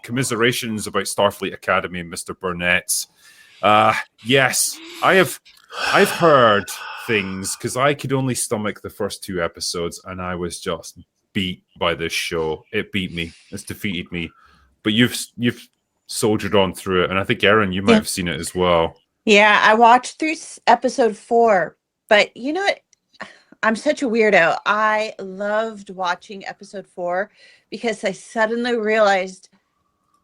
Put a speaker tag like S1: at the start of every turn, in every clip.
S1: commiserations about Starfleet Academy, Mr. Burnett. Yes, I've heard things, because I could only stomach the first 2 episodes, and I was just beat by this show. It beat me. It's defeated me. But you've soldiered on through it, and I think, Erin, you might have seen it as well.
S2: Yeah, I watched through episode 4, but you know what? I'm such a weirdo. I loved watching episode 4 because I suddenly realized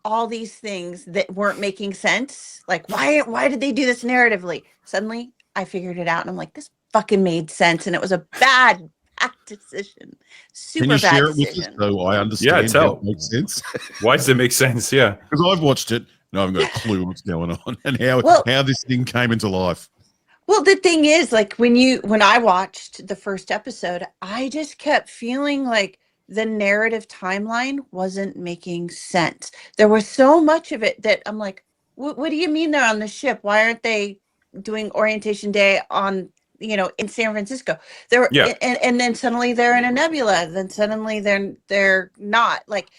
S2: all these things that weren't making sense. Like, why did they do this narratively? Suddenly, I figured it out, and I'm like, this fucking made sense, and it was a bad decision. Super bad decision. Can you share it with us
S3: so I understand how it makes sense?
S1: Why does it make sense? Yeah.
S3: Because I've watched it, and I haven't got a clue what's going on and how this thing came into life.
S2: Well, the thing is, like, when I watched the first episode, I just kept feeling like the narrative timeline wasn't making sense. There was so much of it that I'm like, what do you mean they're on the ship? Why aren't they doing orientation day on, in San Francisco? And then suddenly they're in a nebula. Then suddenly they're not. Like,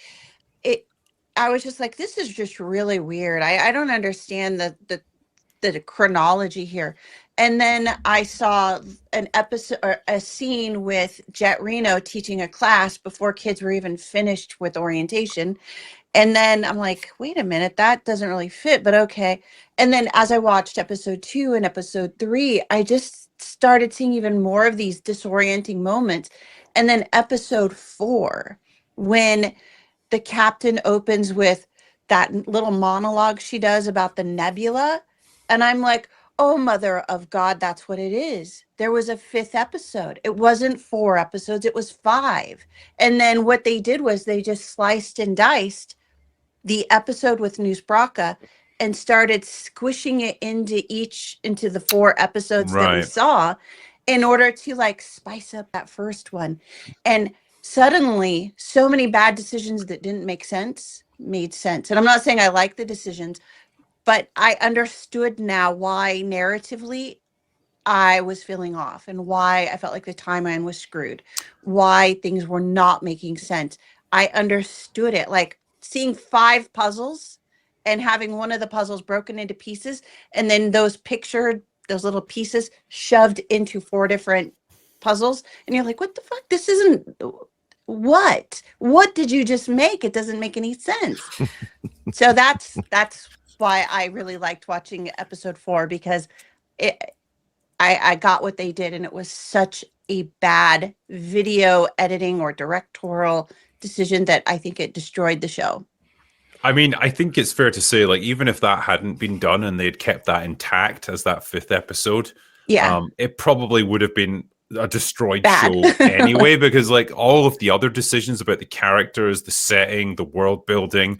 S2: I was just like, this is just really weird. I don't understand the chronology here. And then I saw an episode or a scene with Jet Reno teaching a class before kids were even finished with orientation. And then I'm like, wait a minute, that doesn't really fit, but okay. And then as I watched episode 2 and episode 3, I just started seeing even more of these disorienting moments. And then episode 4, when the captain opens with that little monologue she does about the nebula, and I'm like, oh, mother of God, that's what it is. There was a 5th episode. It wasn't 4 episodes. It was 5. And then what they did was they just sliced and diced the episode with News Braca and started squishing it into the 4 episodes that we saw in order to like spice up that first one. And suddenly so many bad decisions that didn't make sense made sense. And I'm not saying I like the decisions, but I understood now why narratively I was feeling off and why I felt like the timeline was screwed, why things were not making sense. I understood it, like seeing 5 puzzles and having one of the puzzles broken into pieces, and then those little pieces shoved into 4 different puzzles. And you're like, what the fuck? This isn't... What did you just make? It doesn't make any sense. So that's why I really liked watching episode 4, because I got what they did, and it was such a bad video editing or directorial decision that I think it destroyed the show.
S1: I mean, I think it's fair to say, like, even if that hadn't been done and they'd kept that intact as that 5th episode, it probably would have been a destroyed show anyway, because like all of the other decisions about the characters, the setting, the world building,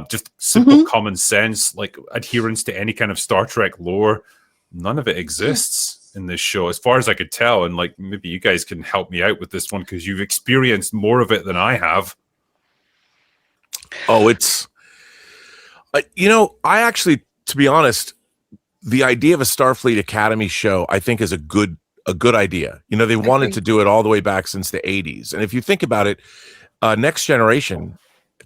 S1: just simple common sense, like adherence to any kind of Star Trek lore, none of it exists in this show as far as I could tell. And like, maybe you guys can help me out with this one because you've experienced more of it than I have.
S4: Oh, it's I actually, to be honest, the idea of a Starfleet Academy show I think is a good idea. They wanted to do it all the way back since the 80s. And if you think about it, Next Generation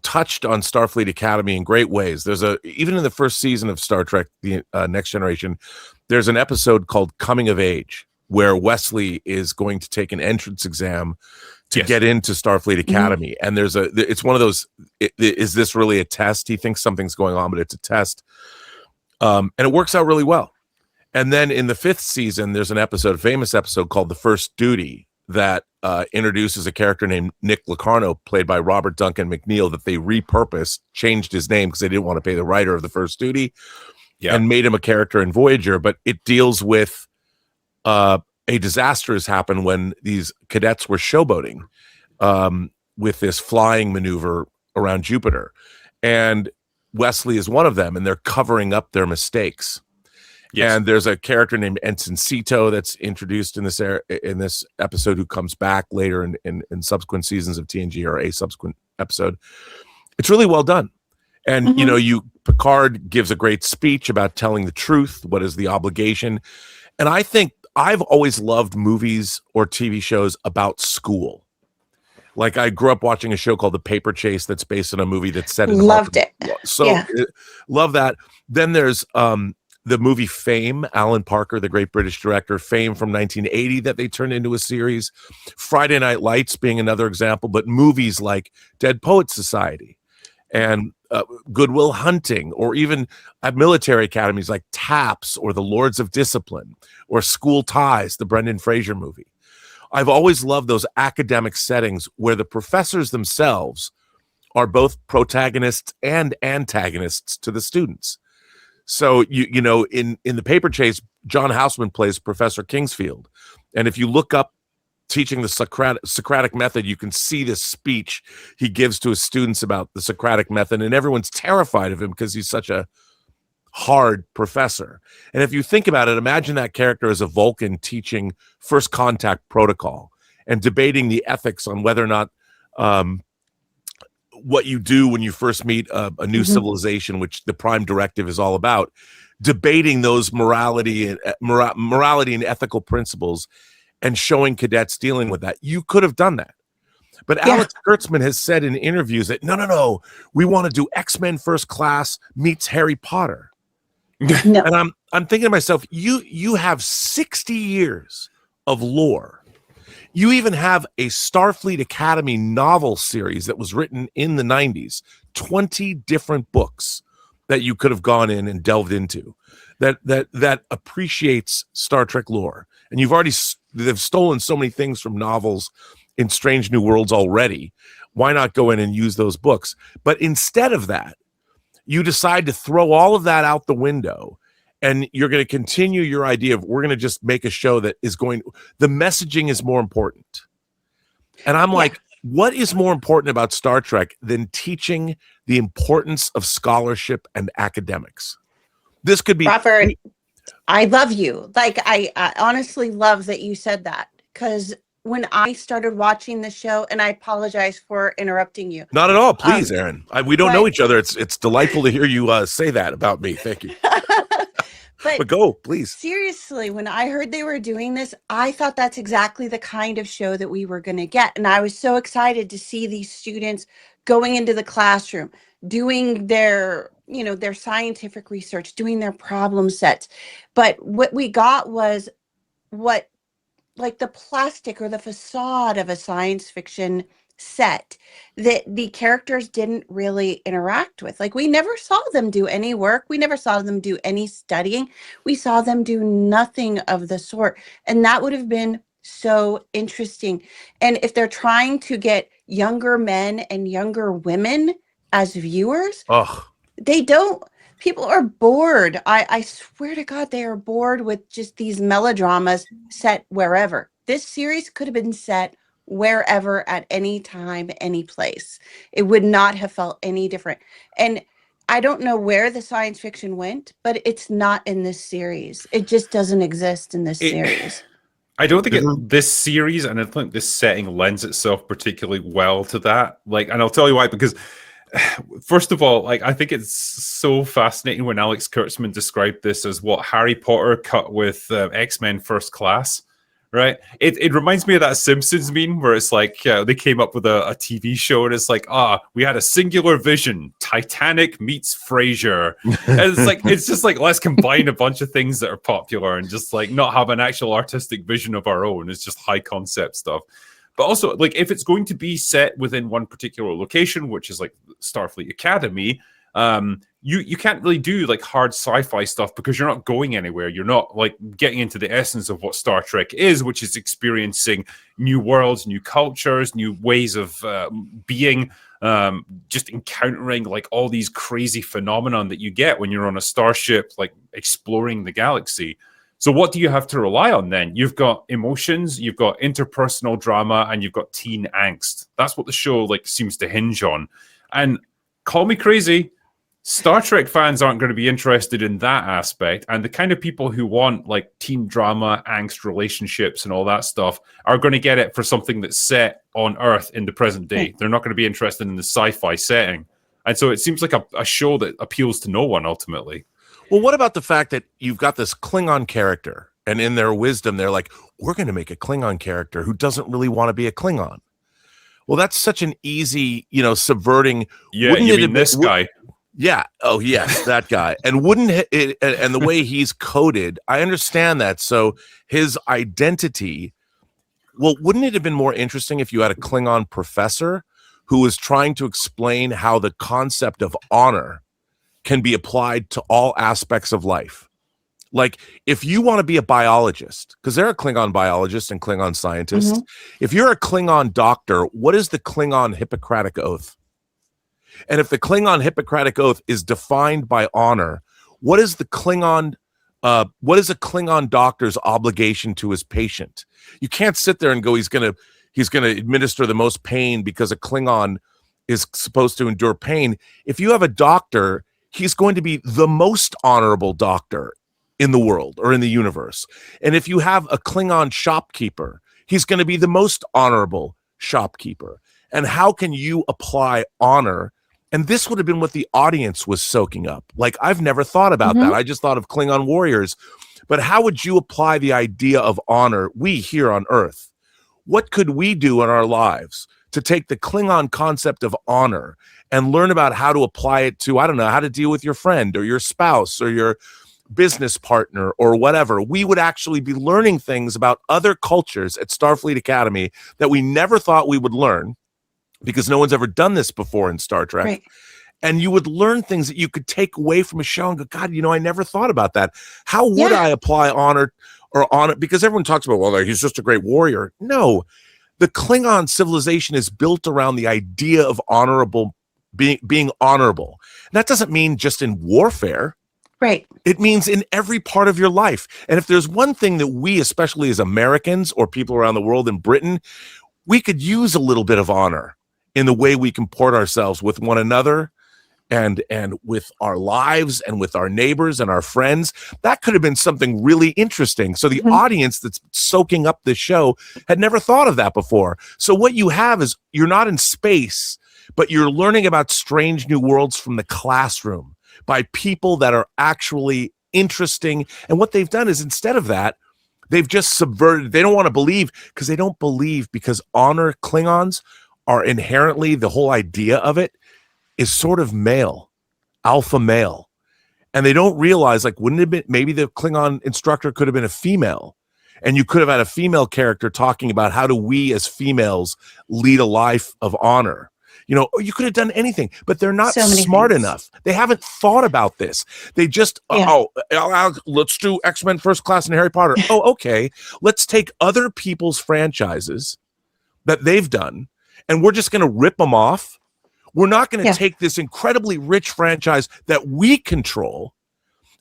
S4: touched on Starfleet Academy in great ways. Even in the first season of Star Trek, the Next Generation, there's an episode called Coming of Age, where Wesley is going to take an entrance exam to get into Starfleet Academy. And it's one of those, is this really a test? He thinks something's going on, but it's a test. And it works out really well. And then in the 5th season, there's a famous episode called The First Duty that introduces a character named Nick Locarno, played by Robert Duncan McNeil, that they repurposed, changed his name because they didn't want to pay the writer of The First Duty, and made him a character in Voyager. But it deals with a disaster has happened when these cadets were showboating with this flying maneuver around Jupiter. And Wesley is one of them, and they're covering up their mistakes. Yes. And there's a character named Ensign Cito that's introduced in this episode who comes back later in subsequent seasons of TNG, or a subsequent episode. It's really well done. And, Picard gives a great speech about telling the truth. What is the obligation? And I think I've always loved movies or TV shows about school. Like I grew up watching a show called The Paper Chase that's based on a movie that's set in
S2: Loved it.
S4: So love that. Then there's the movie Fame, Alan Parker, the great British director, Fame from 1980 that they turned into a series. Friday Night Lights being another example, but movies like Dead Poets Society and Good Will Hunting, or even at military academies like TAPS or The Lords of Discipline or School Ties, the Brendan Fraser movie. I've always loved those academic settings where the professors themselves are both protagonists and antagonists to the students. So, you know, in The Paper Chase, John Houseman plays Professor Kingsfield. And if you look up teaching the Socratic method, you can see this speech he gives to his students about the Socratic method, and everyone's terrified of him because he's such a hard professor. And if you think about it, imagine that character as a Vulcan teaching first contact protocol and debating the ethics on whether or not what you do when you first meet a new civilization, which the Prime Directive is all about, debating those morality and ethical principles and showing cadets dealing with that. You could have done that. But Alex Kurtzman has said in interviews that, no, we want to do X-Men First Class meets Harry Potter. No. And I'm thinking to myself, you have 60 years of lore. You even have a Starfleet Academy novel series that was written in the 90s, 20 different books that you could have gone in and delved into that appreciates Star Trek lore. And they've stolen so many things from novels in Strange New Worlds already. Why not go in and use those books? But instead of that, you decide to throw all of that out the window, and you're going to continue your idea of we're going to just make a show that is the messaging is more important. And I'm like, what is more important about Star Trek than teaching the importance of scholarship and academics? This could be
S2: Robert. I love you. Like, I honestly love that you said that, because when I started watching the show, and I apologize for interrupting you.
S4: Not at all. Please, Erin. We don't know each other. It's delightful to hear you say that about me. Thank you. But go, please.
S2: Seriously, when I heard they were doing this, I thought that's exactly the kind of show that we were going to get. And I was so excited to see these students going into the classroom, doing their scientific research, doing their problem sets. But what we got was like the plastic or the facade of a science fiction set that the characters didn't really interact with. Like, we never saw them do any work. We never saw them do any studying. We saw them do nothing of the sort. And that would have been so interesting. And if they're trying to get younger men and younger women as viewers, people are bored. I swear to God, they are bored with just these melodramas set wherever. This series could have been set wherever, at any time, any place. It would not have felt any different. And I don't know where the science fiction went, but it's not in this series. It just doesn't exist in this series.
S1: I don't think this series, and I think this setting lends itself particularly well to that. Like, and I'll tell you why, because first of all, like, I think it's so fascinating when Alex Kurtzman described this as what Harry Potter cut with X-Men First Class, right? It reminds me of that Simpsons meme where it's like they came up with a TV show and it's like, we had a singular vision, Titanic meets Frasier. And it's just like, let's combine a bunch of things that are popular and just like not have an actual artistic vision of our own. It's just high concept stuff. But also, like, if it's going to be set within one particular location, which is like Starfleet Academy, you can't really do like hard sci-fi stuff because you're not going anywhere. You're not like getting into the essence of what Star Trek is, which is experiencing new worlds, new cultures, new ways of being, just encountering like all these crazy phenomenon that you get when you're on a starship, like exploring the galaxy. So what do you have to rely on then? You've got emotions, you've got interpersonal drama, and you've got teen angst. That's what the show like seems to hinge on. And call me crazy, Star Trek fans aren't going to be interested in that aspect. And the kind of people who want like teen drama, angst, relationships, and all that stuff are going to get it for something that's set on Earth in the present day. They're not going to be interested in the sci-fi setting. And so it seems like a show that appeals to no one ultimately.
S4: Well, what about the fact that you've got this Klingon character, and in their wisdom, they're like, we're going to make a Klingon character who doesn't really want to be a Klingon. Well, that's such an easy, subverting.
S1: Yeah, you mean this guy?
S4: Yeah. Oh, yes, that guy. And wouldn't it, and the way he's coded, I understand that. So his identity. Well, wouldn't it have been more interesting if you had a Klingon professor who was trying to explain how the concept of honor can be applied to all aspects of life? Like, if you want to be a biologist, because there are Klingon biologists and Klingon scientists, if you're a Klingon doctor, what is the Klingon Hippocratic Oath? And if the Klingon Hippocratic Oath is defined by honor, what is a Klingon doctor's obligation to his patient? You can't sit there and go, he's gonna administer the most pain because a Klingon is supposed to endure pain. If you have a doctor, he's going to be the most honorable doctor in the world or in the universe. And if you have a Klingon shopkeeper, he's going to be the most honorable shopkeeper. And how can you apply honor? And this would have been what the audience was soaking up. Like, I've never thought about that. I just thought of Klingon warriors. But how would you apply the idea of honor, we here on Earth? What could we do in our lives to take the Klingon concept of honor and learn about how to apply it to, I don't know, how to deal with your friend or your spouse or your business partner or whatever? We would actually be learning things about other cultures at Starfleet Academy that we never thought we would learn, because no one's ever done this before in Star Trek.
S2: Right.
S4: And you would learn things that you could take away from a show and go, God, I never thought about that. How would I apply honor or honor? Because everyone talks about, well, he's just a great warrior. No, the Klingon civilization is built around the idea of honorable, being honorable. And that doesn't mean just in warfare.
S2: Right.
S4: It means in every part of your life. And if there's one thing that we, especially as Americans or people around the world in Britain, we could use a little bit of honor in the way we comport ourselves with one another and with our lives and with our neighbors and our friends. That could have been something really interesting. So the audience that's soaking up this show had never thought of that before. So what you have is, you're not in space, but you're learning about strange new worlds from the classroom by people that are actually interesting. And what they've done is, instead of that, they've just subverted. They don't want to believe because honor, Klingons are inherently, the whole idea of it is sort of male, alpha male. And they don't realize, like, wouldn't it have been, maybe the Klingon instructor could have been a female, and you could have had a female character talking about how do we as females lead a life of honor. You could have done anything, but they're not smart enough. They haven't thought about this. They just, let's do X-Men First Class and Harry Potter. Okay. Let's take other people's franchises that they've done, and we're just going to rip them off. We're not going to take this incredibly rich franchise that we control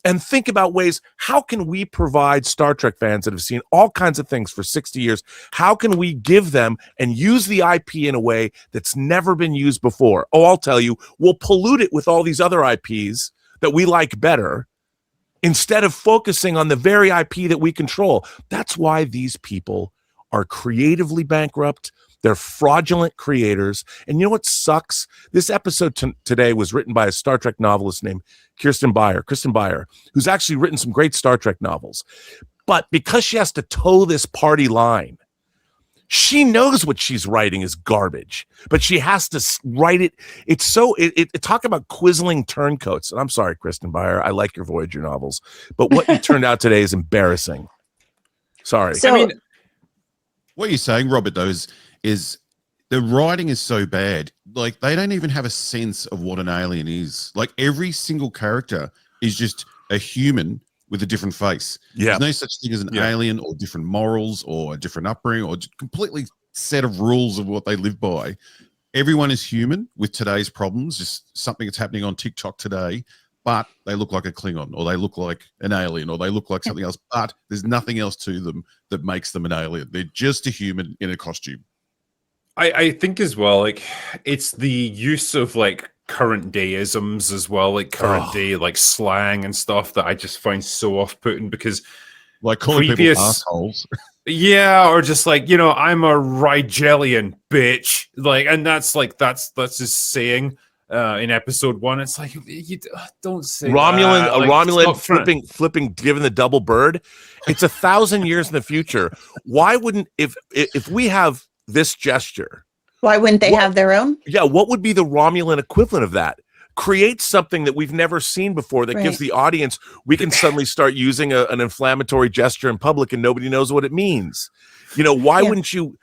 S4: and think about ways, how can we provide Star Trek fans that have seen all kinds of things for 60 years, how can we give them and use the IP in a way that's never been used before? Oh, I'll tell you, we'll pollute it with all these other IPs that we like better, instead of focusing on the very IP that we control. That's why these people are creatively bankrupt. They're fraudulent creators. And you know what sucks? This episode today was written by a Star Trek novelist named Kristen Beyer, who's actually written some great Star Trek novels. But because she has to toe this party line, she knows what she's writing is garbage, but she has to write it. It's so, talk about quizzling turncoats. And I'm sorry, Kristen Beyer, I like your Voyager novels, but what you turned out today is embarrassing. Sorry.
S2: So,
S3: what you're saying, Robert, though, is the writing is so bad. Like, they don't even have a sense of what an alien is. Like, every single character is just a human with a different face.
S4: Yeah.
S3: There's no such thing as an alien or different morals or a different upbringing or completely set of rules of what they live by. Everyone is human with today's problems, just something that's happening on TikTok today, but they look like a Klingon, or they look like an alien, or they look like something else, but there's nothing else to them that makes them an alien. They're just a human in a costume.
S1: I think as well, like, it's the use of like current day isms as well, like current day like slang and stuff that I just find so off-putting, because
S3: like calling people assholes.
S1: Yeah, or just like, I'm a Rigelian bitch, like, and that's just saying in episode 1. It's like, you don't say
S4: Romulan,
S1: that. Like,
S4: Romulan flipping, giving the double bird. It's 1,000 years in the future. Why wouldn't, if we have this gesture,
S2: Why wouldn't they have their own?
S4: Yeah, what would be the Romulan equivalent of that? Create something that we've never seen before that gives the audience, we can suddenly start using an inflammatory gesture in public and nobody knows what it means. You know, why wouldn't you?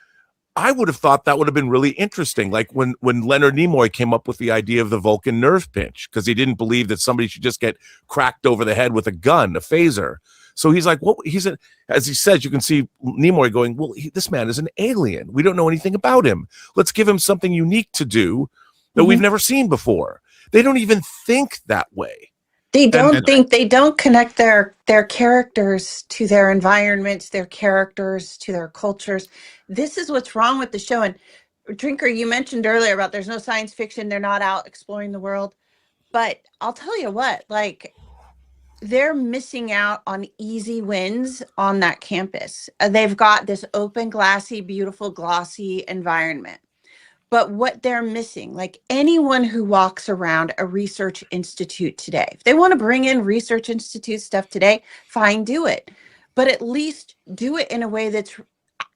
S4: I would have thought that would have been really interesting. Like when Leonard Nimoy came up with the idea of the Vulcan nerve pinch, because he didn't believe that somebody should just get cracked over the head with a gun, a phaser. So he's like, as he says, you can see Nimoy going, well, this man is an alien. We don't know anything about him. Let's give him something unique to do that we've never seen before. They don't even think that way.
S2: They don't they don't connect their characters to their environments, their characters to their cultures. This is what's wrong with the show. And Drinker, you mentioned earlier about there's no science fiction. They're not out exploring the world. But I'll tell you what, like, they're missing out on easy wins on that campus. They've got this open, glassy, beautiful, glossy environment. But what they're missing, like anyone who walks around a research institute today, if they want to bring in research institute stuff today, fine, do it. But at least do it in a way that's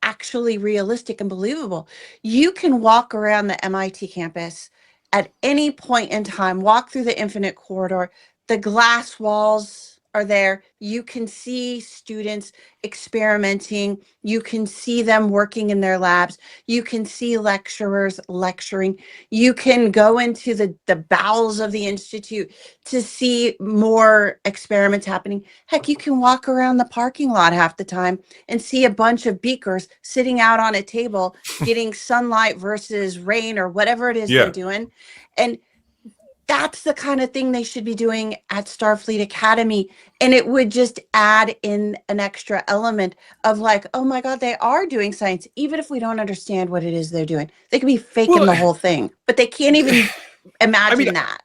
S2: actually realistic and believable. You can walk around the MIT campus at any point in time, walk through the infinite corridor. The glass walls are there. You can see students experimenting. You can see them working in their labs. You can see lecturers lecturing. You can go into the bowels of the institute to see more experiments happening. Heck, you can walk around the parking lot half the time and see a bunch of beakers sitting out on a table getting sunlight versus rain or whatever it is they're doing. And that's the kind of thing they should be doing at Starfleet Academy. And it would just add in an extra element of like, oh my God, they are doing science. Even if we don't understand what it is they're doing, they could be faking the whole thing, but they can't even imagine that.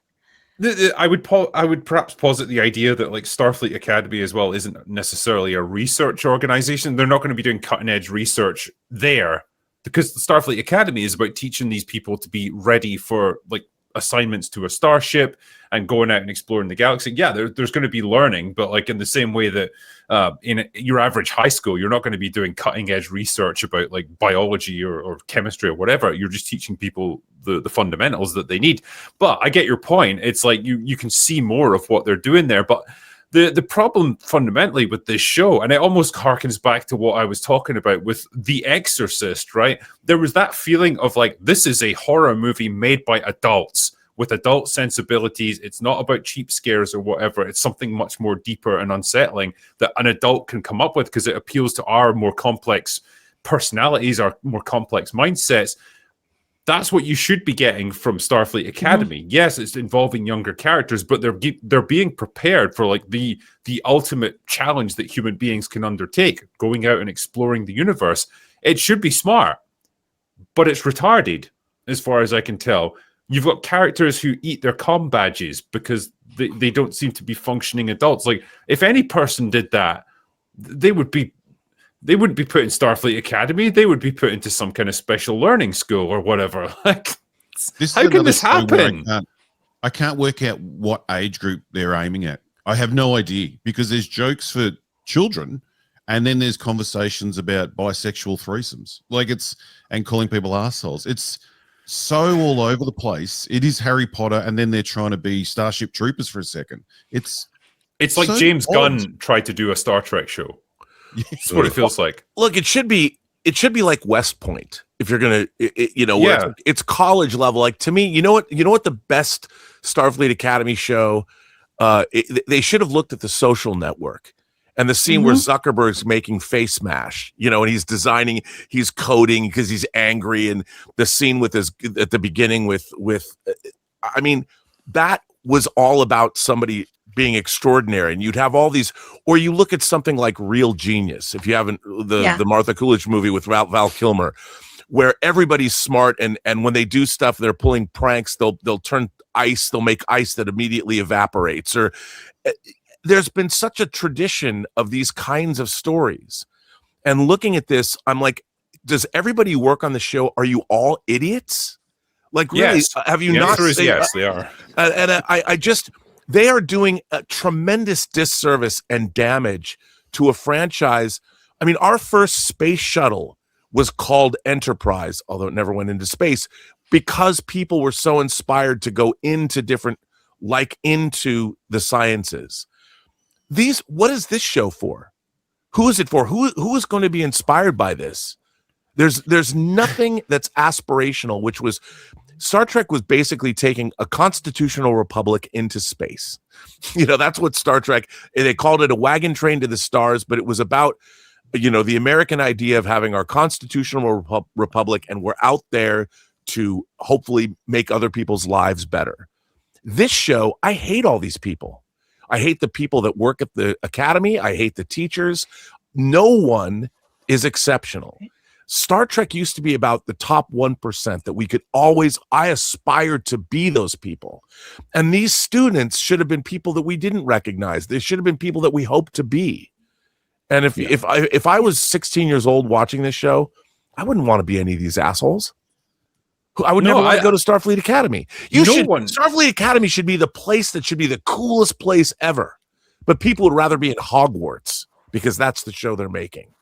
S1: I would perhaps posit the idea that like Starfleet Academy as well isn't necessarily a research organization. They're not going to be doing cutting edge research there, because the Starfleet Academy is about teaching these people to be ready for like assignments to a starship and going out and exploring the galaxy. Yeah, there's going to be learning, but like in the same way that in your average high school, you're not going to be doing cutting edge research about like biology or chemistry or whatever. You're just teaching people the fundamentals that they need. But I get your point. It's like you can see more of what they're doing there. But the problem fundamentally with this show, and it almost harkens back to what I was talking about with The Exorcist, right? There was that feeling of like, this is a horror movie made by adults with adult sensibilities. It's not about cheap scares or whatever. It's something much more deeper and unsettling that an adult can come up with because it appeals to our more complex personalities, our more complex mindsets. That's what you should be getting from Starfleet Academy. Yes, it's involving younger characters, but they're being prepared for like the ultimate challenge that human beings can undertake, going out and exploring the universe. It should be smart, but it's retarded, as far as I can tell. You've got characters who eat their comm badges because they don't seem to be functioning adults. Like, if any person did that, they wouldn't be put in Starfleet Academy. They would be put into some kind of special learning school or whatever. Like, how can this happen?
S3: I can't work out what age group they're aiming at. I have no idea, because there's jokes for children, and then there's conversations about bisexual threesomes, and calling people assholes. It's so all over the place. It is Harry Potter, and then they're trying to be Starship Troopers for a second. It's
S1: like so James Gunn tried to do a Star Trek show. That's what it feels like.
S4: Look, it should be like West Point. If you're gonna, it's college level. Like, to me, you know what the best Starfleet Academy show. They should have looked at The Social Network and the scene where Zuckerberg's making face mash. And he's coding because he's angry, and the scene with at the beginning with I mean, that was all about somebody being extraordinary, and you'd have all these. Or you look at something like Real Genius, if you haven't, the Martha Coolidge movie with Val Kilmer, where everybody's smart, and when they do stuff, they're pulling pranks. They'll turn ice. They'll make ice that immediately evaporates. Or there's been such a tradition of these kinds of stories. And looking at this, I'm like, does everybody who work on the show, are you all idiots? Like, really?
S1: Yes.
S4: Have you not?
S1: Yes, they are.
S4: And I just. They are doing a tremendous disservice and damage to a franchise. I mean, our first space shuttle was called Enterprise, although it never went into space, because people were so inspired to go into into the sciences. What is this show for? Who is it for? Who is going to be inspired by this? There's nothing that's aspirational, which was Star Trek was basically taking a constitutional republic into space. That's what Star Trek, they called it a wagon train to the stars, but it was about, the American idea of having our constitutional republic, and we're out there to hopefully make other people's lives better. This show, I hate all these people. I hate the people that work at the academy. I hate the teachers. No one is exceptional. Star Trek used to be about the top 1% that we could I aspired to be those people. And these students should have been people that we didn't recognize. They should have been people that we hoped to be. And if I was 16 years old watching this show, I wouldn't want to be any of these assholes. I would never want to go to Starfleet Academy. Starfleet Academy should be the place that should be the coolest place ever. But people would rather be in Hogwarts because that's the show they're making.